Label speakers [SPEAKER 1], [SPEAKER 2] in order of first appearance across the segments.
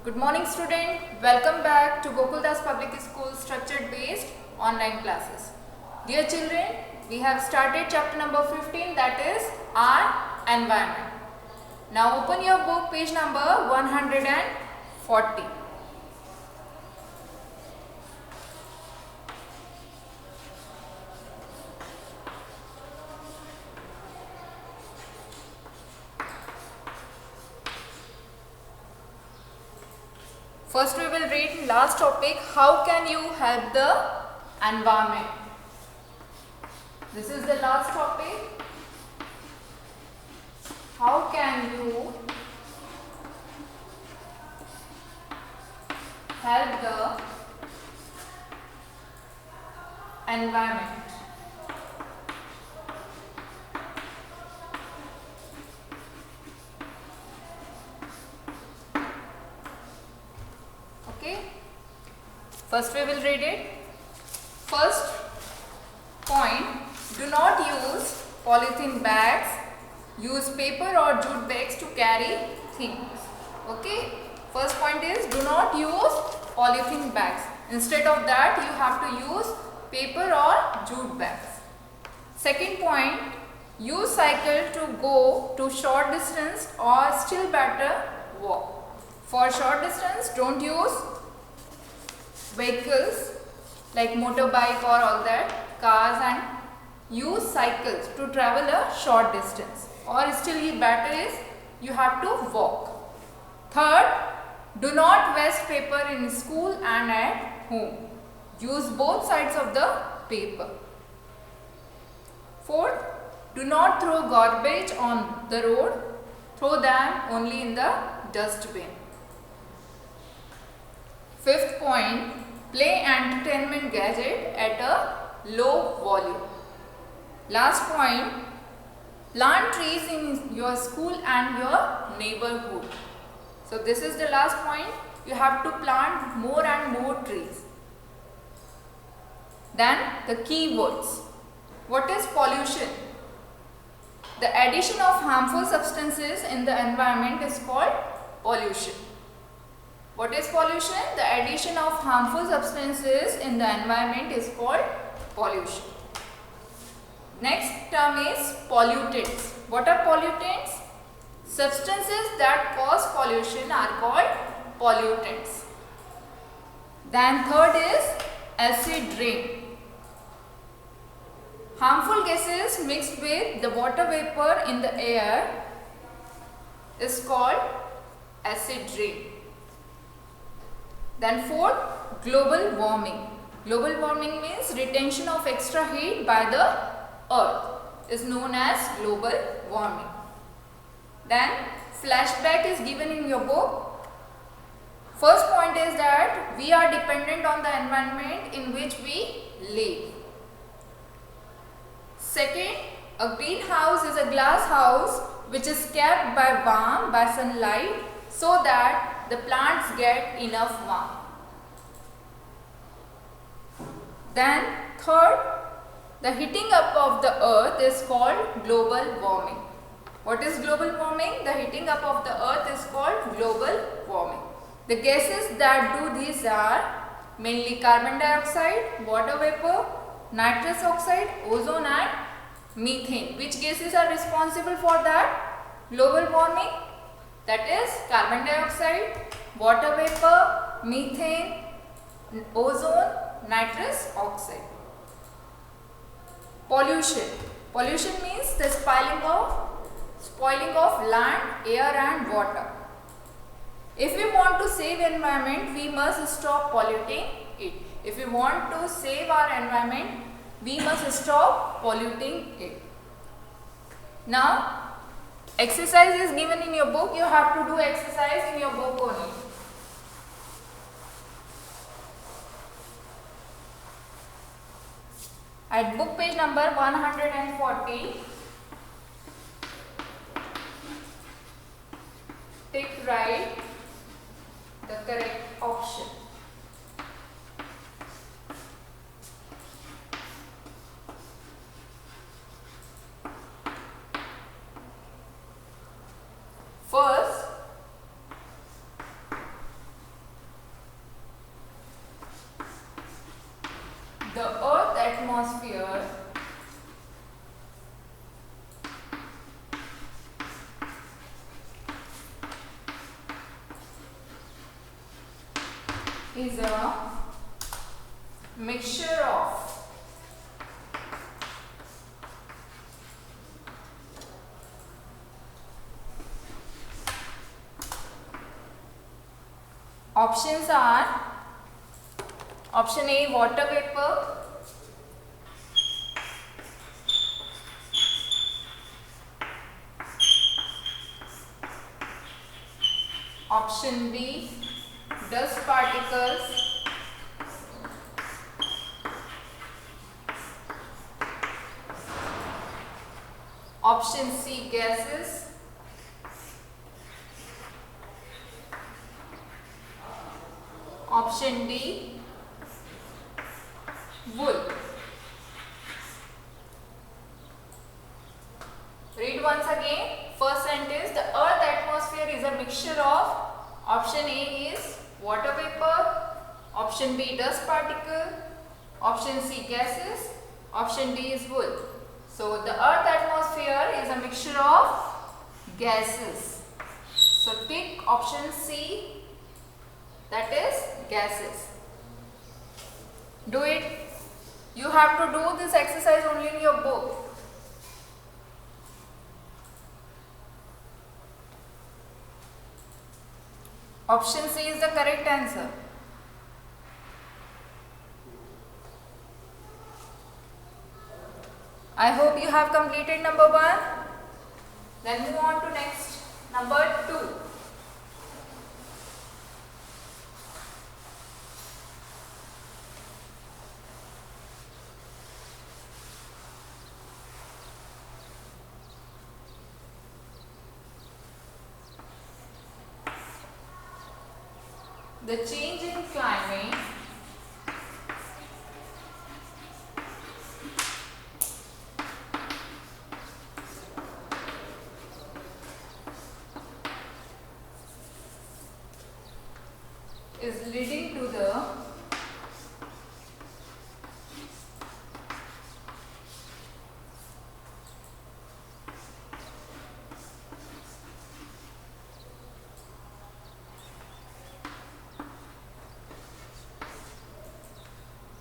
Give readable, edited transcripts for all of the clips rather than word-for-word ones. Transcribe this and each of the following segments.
[SPEAKER 1] Good morning student, welcome back to Gokuldas Public School structured based online classes. Dear children, we have started chapter number 15, that is our environment. Now open your book, page number 140. First we will read last topic, how can you help the environment? This is the last topic. How can you help the environment? Okay. First we will read it. First point, do not use polythene bags. Use paper or jute bags to carry things. Okay. First point is, do not use polythene bags. Instead of that, you have to use paper or jute bags. Second point, use cycle to go to short distance or still better walk. For short distance, don't use vehicles like motorbike or all that, cars, and use cycles to travel a short distance. Or still better is you have to walk. Third, do not waste paper in school and at home. Use both sides of the paper. Fourth, do not throw garbage on the road. Throw them only in the dustbin. Fifth point, play entertainment gadget at a low volume. Last point, plant trees in your school and your neighborhood. So this is the last point. You have to plant more and more trees. Then the keywords. What is pollution? The addition of harmful substances in the environment is called pollution. What is pollution? The addition of harmful substances in the environment is called pollution. Next term is pollutants. What are pollutants? Substances that cause pollution are called pollutants. Then third is acid rain. Harmful gases mixed with the water vapor in the air is called acid rain. Then fourth, global warming. Global warming means retention of extra heat by the earth is known as global warming. Then flashback is given in your book. First point is that we are dependent on the environment in which we live. Second, a greenhouse is a glass house which is kept by sunlight so that the plants get enough warmth. Then third, the heating up of the earth is called global warming. What is global warming? The heating up of the earth is called global warming. The gases that do this are mainly carbon dioxide, water vapor, nitrous oxide, ozone and methane. Which gases are responsible for that global warming? That is carbon dioxide, water vapor, methane, ozone, nitrous oxide. Pollution. Pollution means the spoiling of land, air and water. If we want to save environment, we must stop polluting it. If we want to save our environment, we must stop polluting it. Now, exercise is given in your book. You have to do exercise in your book only. At book page number 140, write the correct option. First, atmosphere is a mixture of options are option A water vapor, option B dust particles, option C gases, option D wool. Read once again. First sentence, the earth atmosphere is a mixture of, option A is water vapor, option B dust particle, option C gases, option D is wool. So the earth atmosphere is a mixture of gases. So tick option C, that is gases. Do it. You have to do this exercise only in your book. Option C is the correct answer. I hope you have completed number 1. Then move on to next, number 2. The change in climate is leading to the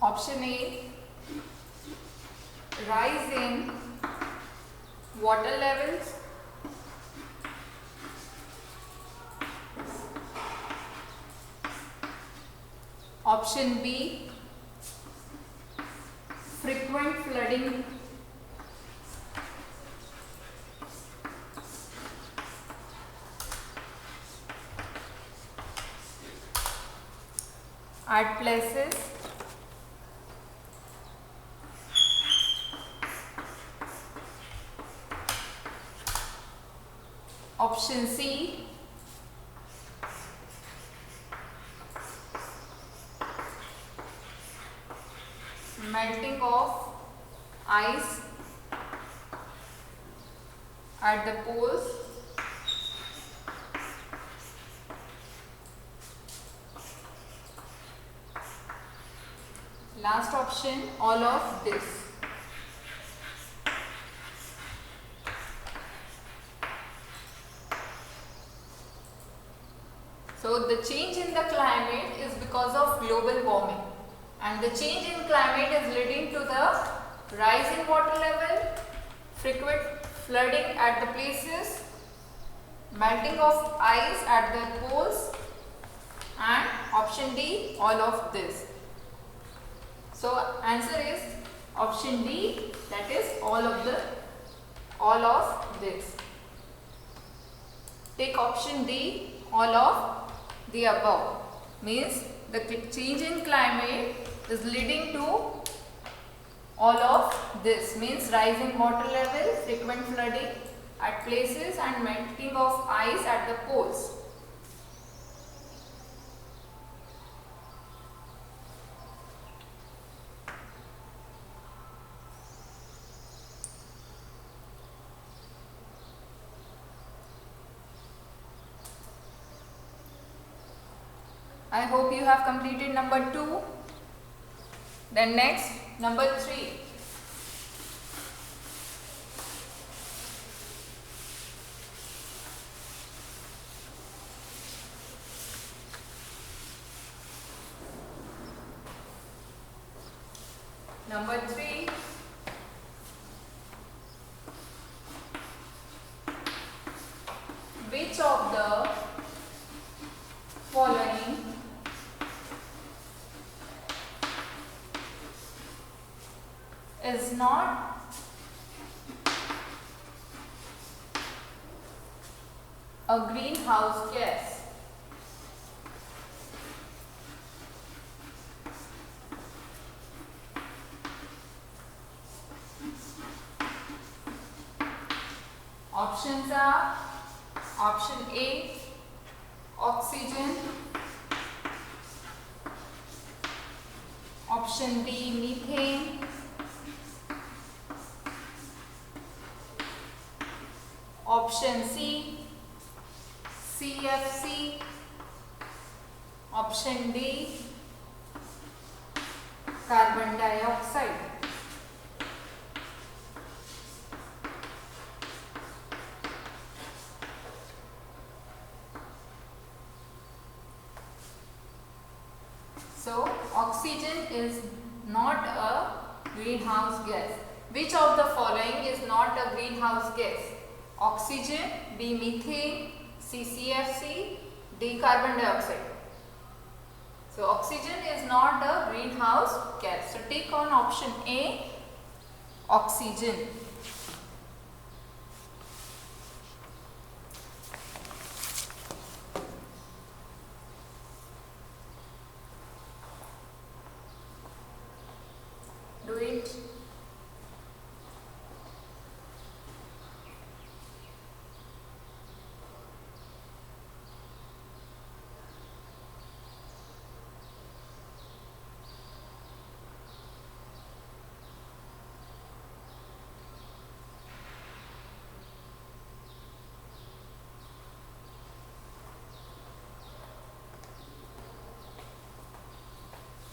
[SPEAKER 1] option A rise in water levels, option B frequent flooding, at places, option C melting of ice at the poles, last option all of this. So the change in the climate is because of global warming, and the change in climate is leading to the rise in water level, frequent flooding at the places, melting of ice at the poles, and option D all of this. So answer is option D, that is all of this. Take option D all of the above, means the change in climate is leading to all of this, means rise in water level, frequent flooding at places and melting of ice at the poles. I hope you have completed number 2. Then next, Number 3. Number 3. Which of the following is not a greenhouse gas? Options are option A, oxygen, option B, methane, option C, CFC, option D, carbon dioxide. So, oxygen is not a greenhouse gas. Which of the following is not a greenhouse gas? Oxygen, B, methane, C, CFC, D, carbon dioxide. So, oxygen is not a greenhouse gas. So, take on option A, oxygen. Do it.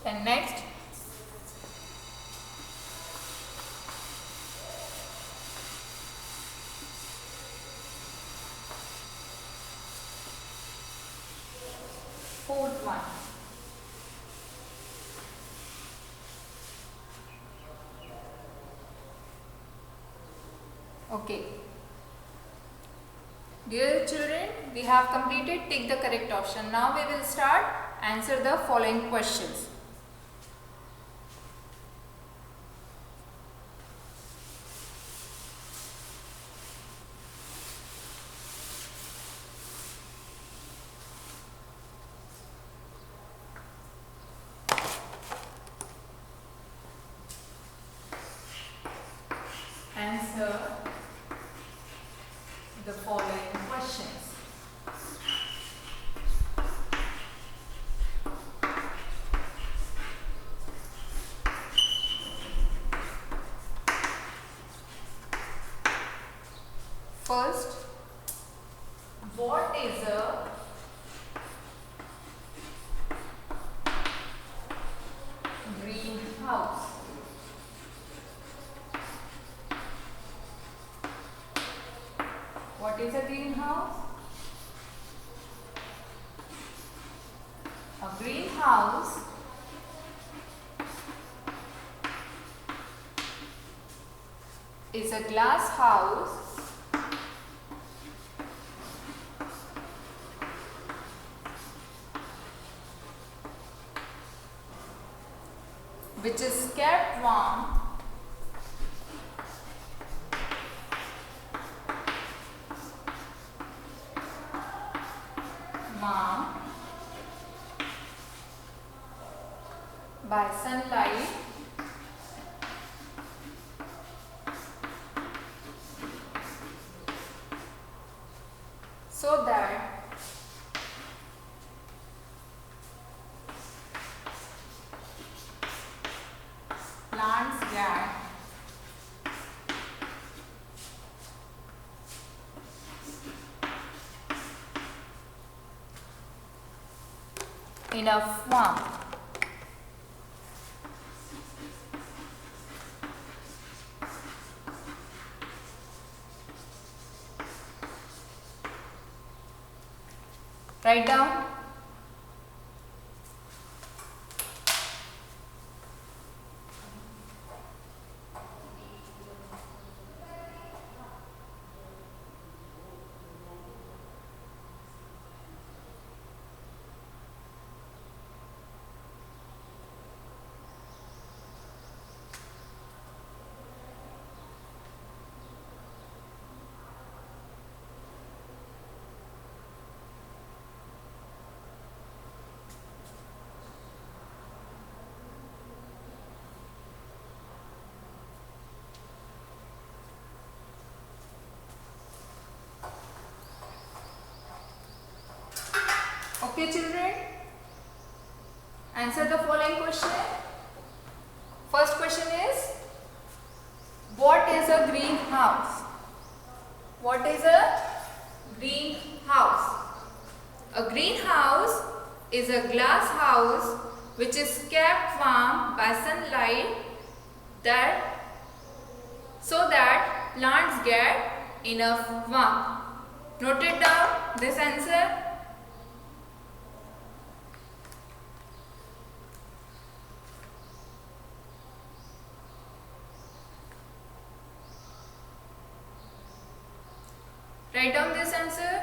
[SPEAKER 1] And next, fourth one. Okay. Dear children, we have completed take the correct option. Now we will start answer the following questions. Answer the following questions. First, what is a greenhouse? What is a greenhouse? A greenhouse is a glass house which is kept warm by sunlight so that plants get enough warmth. Write down. Okay children, answer the following question. First question is, what is a greenhouse? What is a greenhouse? A greenhouse is a glass house which is kept warm by sunlight so that plants get enough warmth. Note it down, this answer. Write down this answer.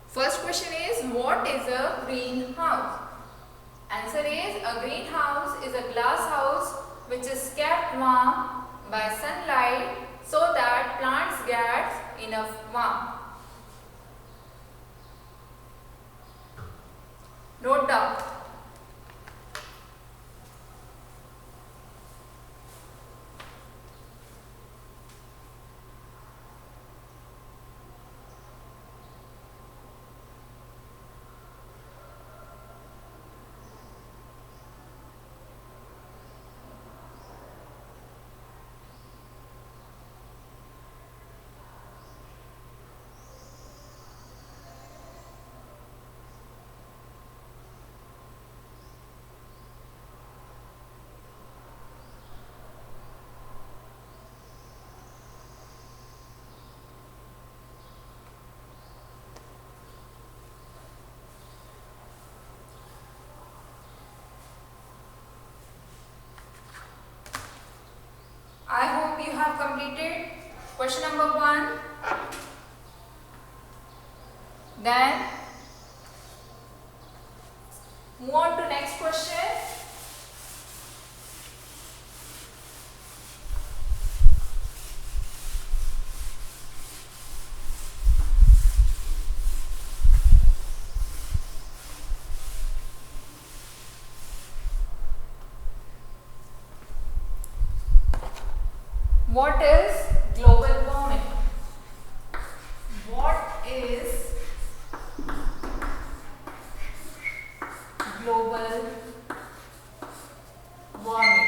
[SPEAKER 1] First question is, what is a greenhouse? Answer is, a greenhouse is a glass house which is kept warm by sunlight so that plants get enough warmth. Note down. I hope you have completed question number 1. Then move on to next question. What is global warming? What is global warming?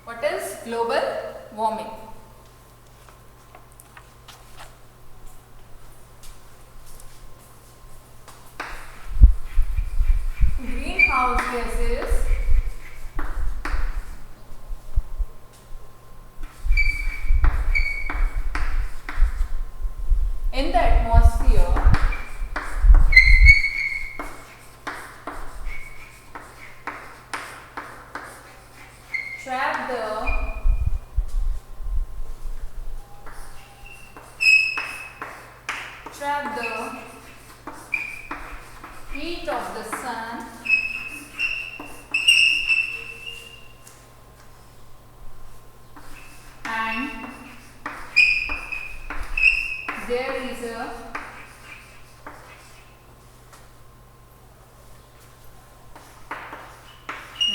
[SPEAKER 1] What is global warming? Greenhouse gases in the atmosphere trap the heat of the sun and there is a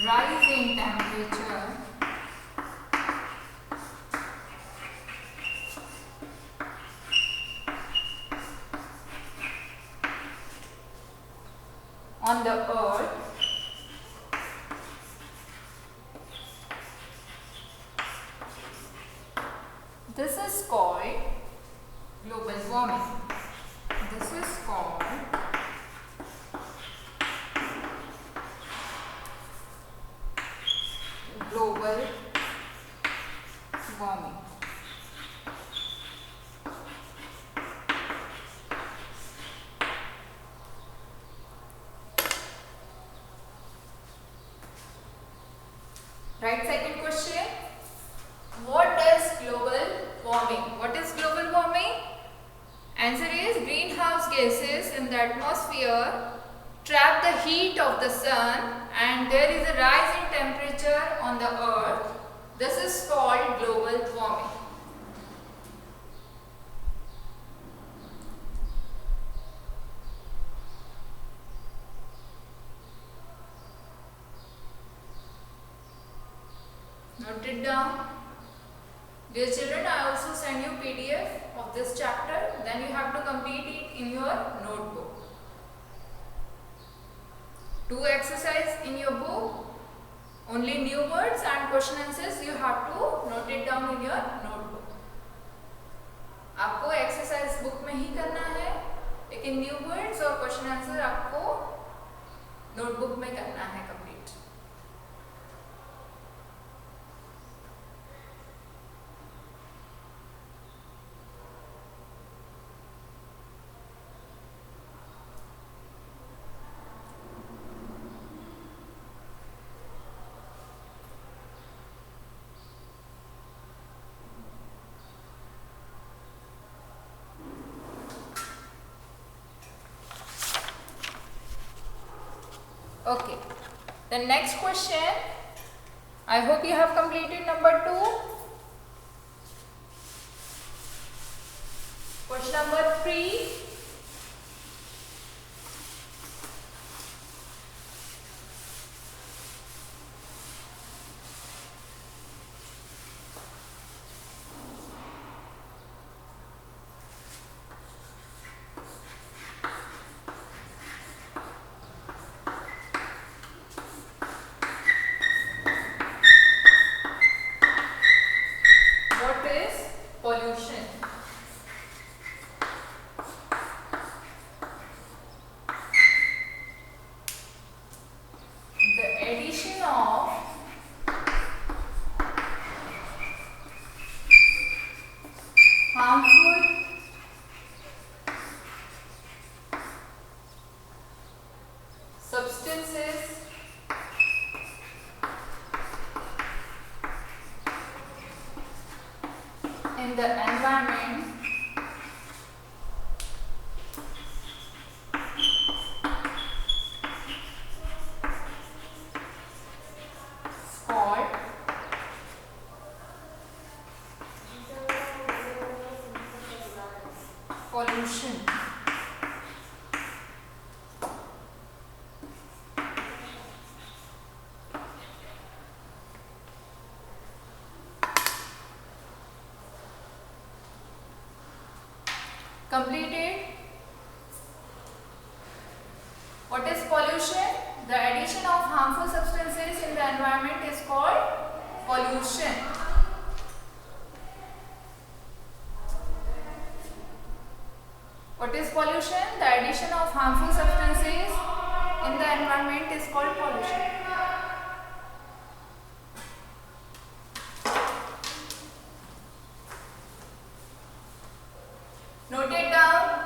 [SPEAKER 1] rise in temperature on the earth this is called global warming. This is called global warming. Right, second question. What is global warming? What is global warming? Answer is greenhouse gases in the atmosphere trap the heat of the sun and there is a rise in temperature on the earth. This is called global warming. Note it down. Dear children, I also send you PDF of this chapter. Then you have to complete it in your notebook. 2 exercise in your book. Only new words and question answers you have to note it down in your notebook. आपको exercise book में ही करना है, लेकिन new words और question answer आपको notebook में करना है complete. Okay, the next question, I hope you have completed number 2. Question number 3. Pollution. The addition of harmful substances in the environment is called pollution. Completed. What is pollution? The addition of harmful substances in the environment is called pollution. What is pollution? The addition of harmful substances in the environment is called pollution. Note it down.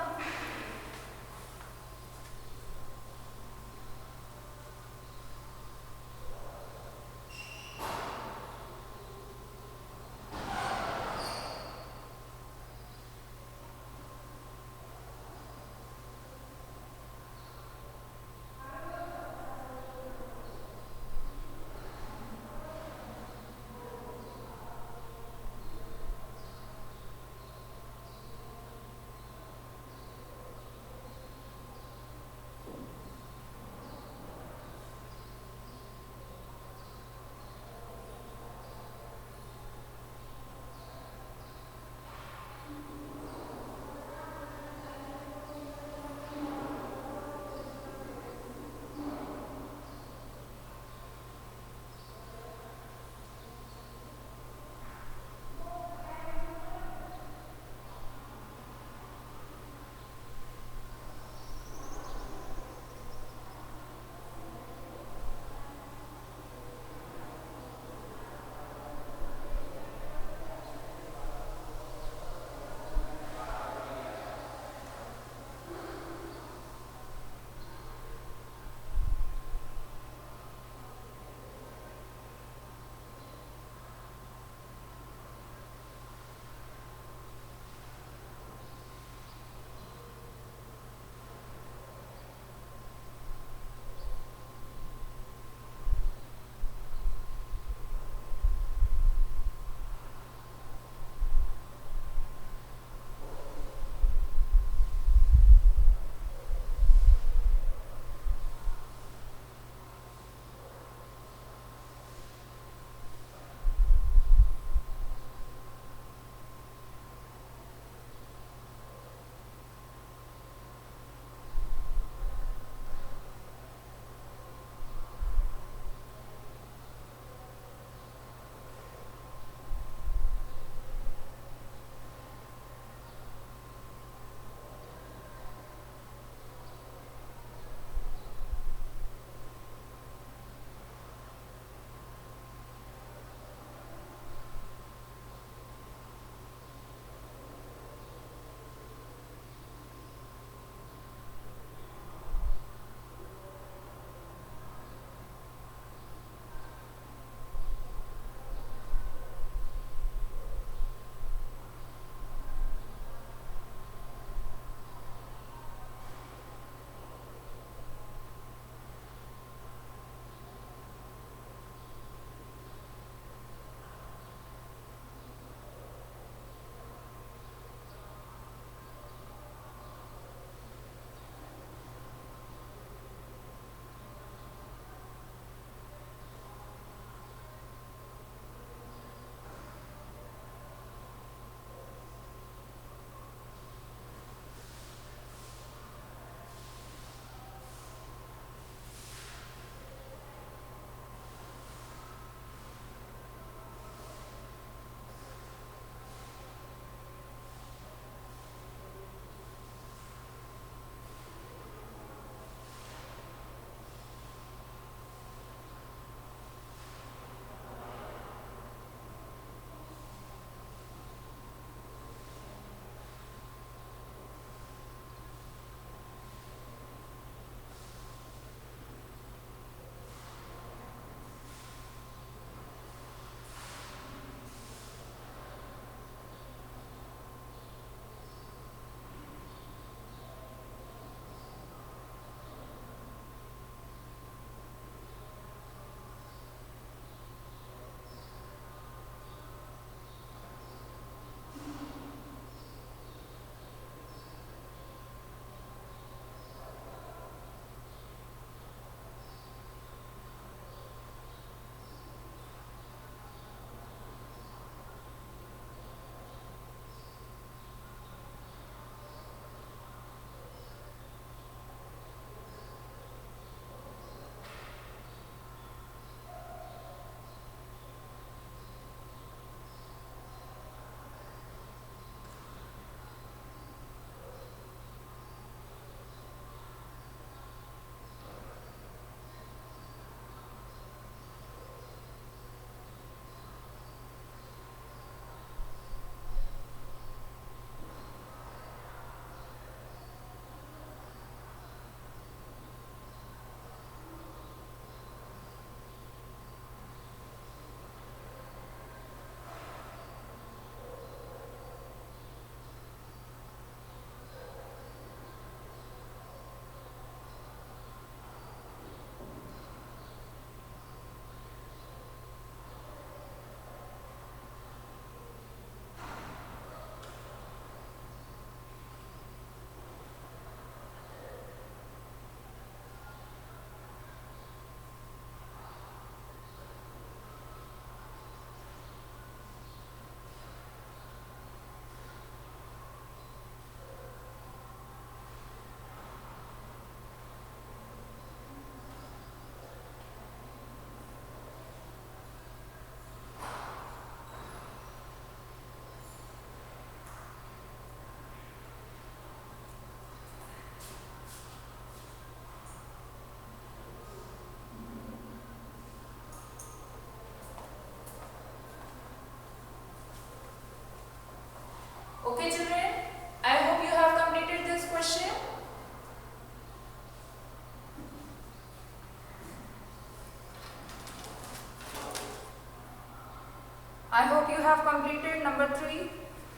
[SPEAKER 1] I hope you have completed number 3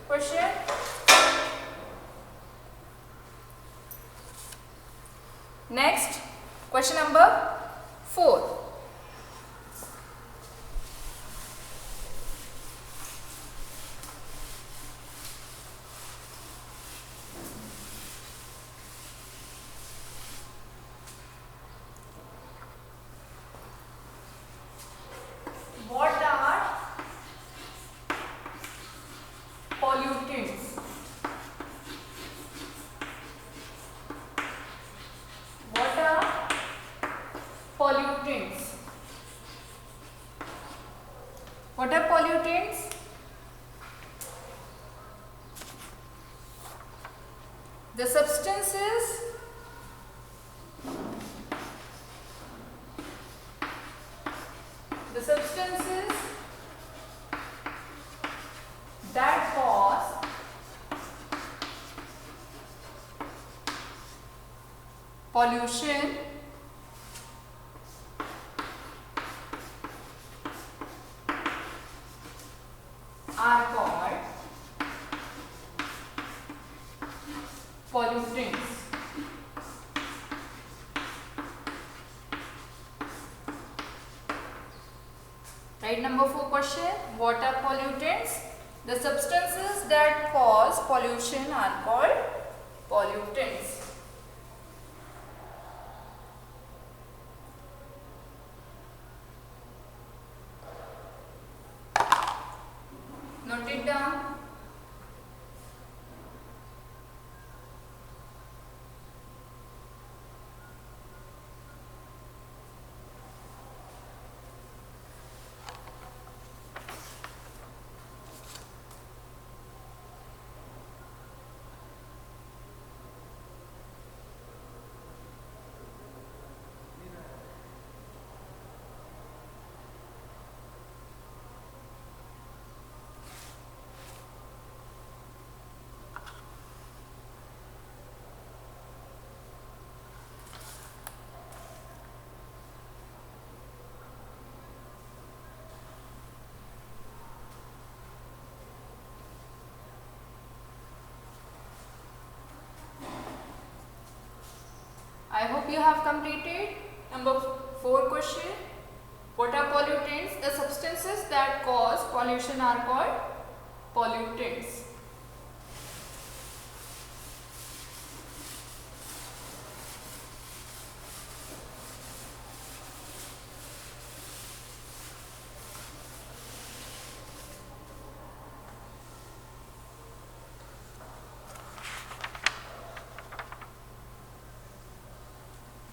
[SPEAKER 1] question. Next, question number 4. What are pollutants? What are pollutants? What are pollutants? The substances that cause pollution are called pollutants. Right, number 4 question. What are pollutants? The substances that cause pollution are called pollutants. Note it down. I hope you have completed number 4 question. What are pollutants? The substances that cause pollution are called pollutants.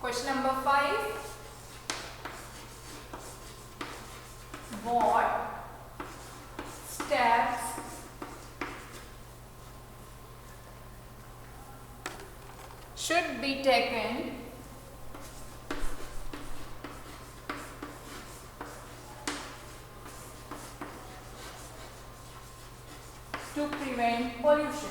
[SPEAKER 1] Question number 5. What steps should be taken to prevent pollution?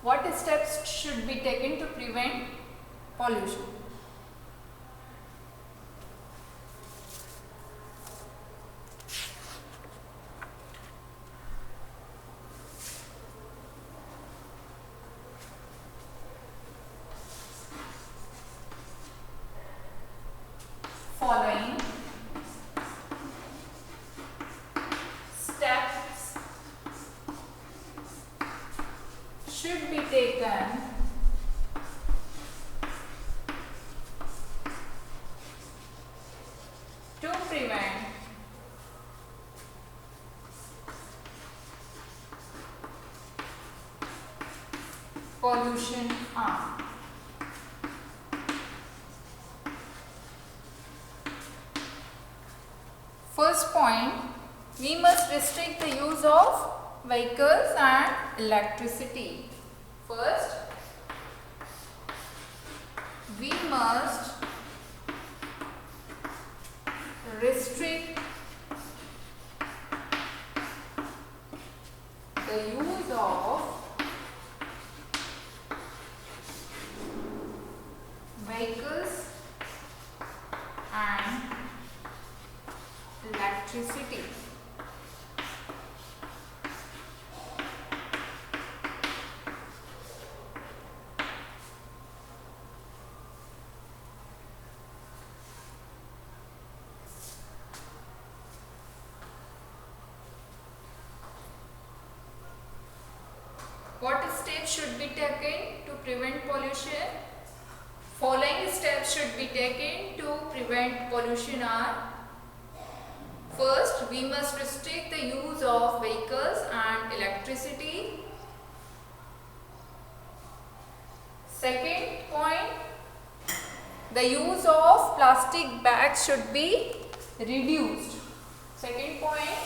[SPEAKER 1] What steps should be taken to prevent pollution? Following steps should be taken to prevent pollution are. First point, we must restrict the use of vehicles and electricity. First, we must restrict the use of vehicles and electricity. What steps should be taken to prevent pollution? Following steps should be taken to prevent pollution are: first, we must restrict the use of vehicles and electricity. Second point, the use of plastic bags should be reduced. Second point,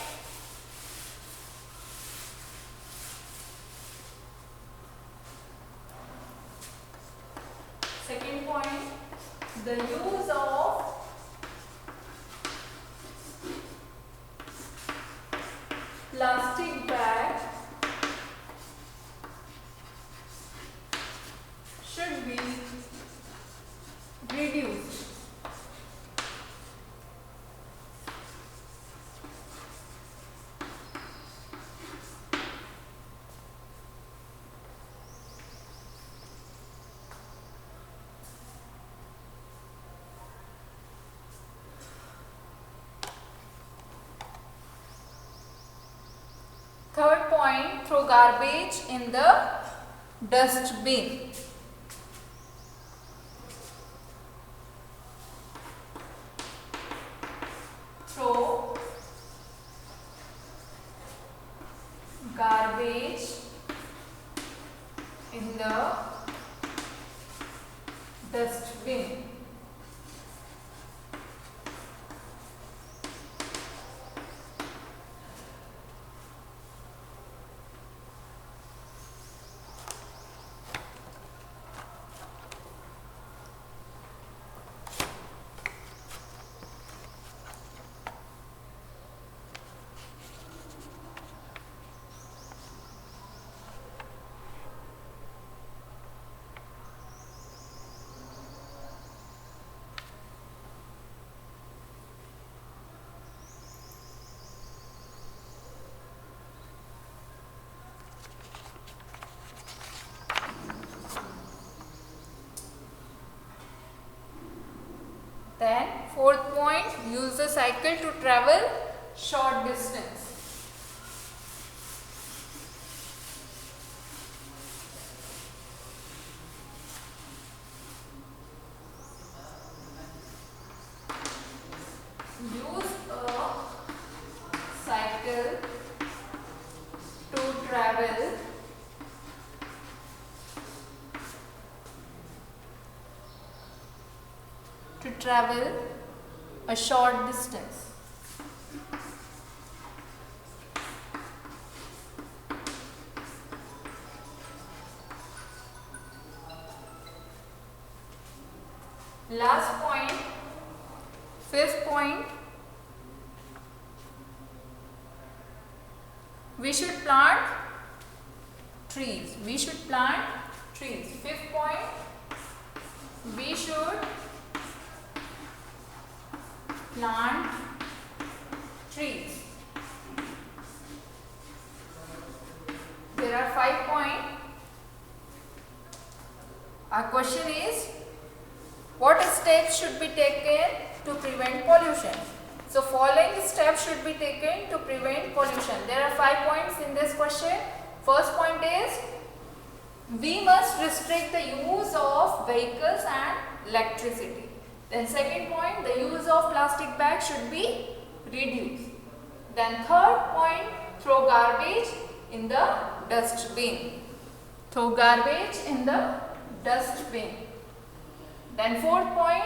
[SPEAKER 1] the use of plastic bag should be reduced. Third point, throw garbage in the dustbin. Throw garbage in the dustbin. Then fourth point, use the cycle to travel short distance. Use a cycle to travel a short distance. Last point, fifth point, we should plant trees. We should plant trees. Fifth point, we should plant trees. There are 5 points. Our question is, what steps should be taken to prevent pollution? So following steps should be taken to prevent pollution. There are 5 points in this question. First point is, we must restrict the use of vehicles and electricity. Then second point, the use of plastic bags should be reduced. Then third point, throw garbage in the dustbin. Throw garbage in the dustbin. Then fourth point,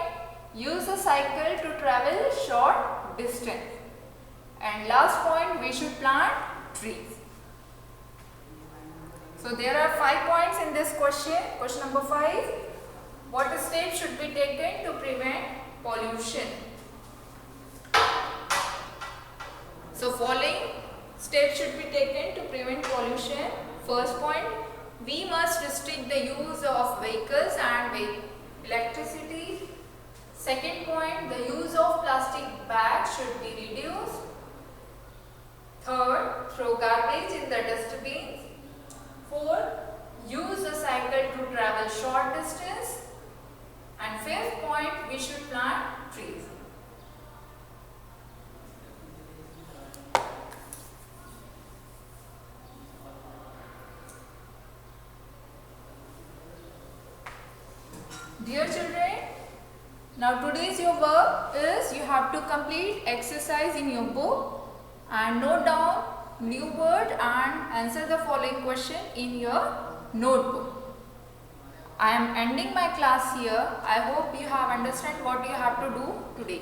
[SPEAKER 1] use a cycle to travel short distance. And last point, we should plant trees. So there are 5 points in this question. Question number 5. What steps should be taken to prevent pollution? So following steps should be taken to prevent prevent pollution? First point, we must restrict the use of vehicles and electricity. Second point, the use of plastic bags should be reduced. Third, throw garbage in the dustbins. Fourth, use a cycle to travel short distance. And fifth point, we should plant trees. Dear children, now today's your work is you have to complete exercise in your book and note down new word and answer the following question in your notebook. I am ending my class here. I hope you have understand what you have to do today.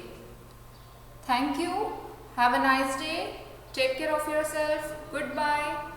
[SPEAKER 1] Thank you. Have a nice day. Take care of yourself. Goodbye.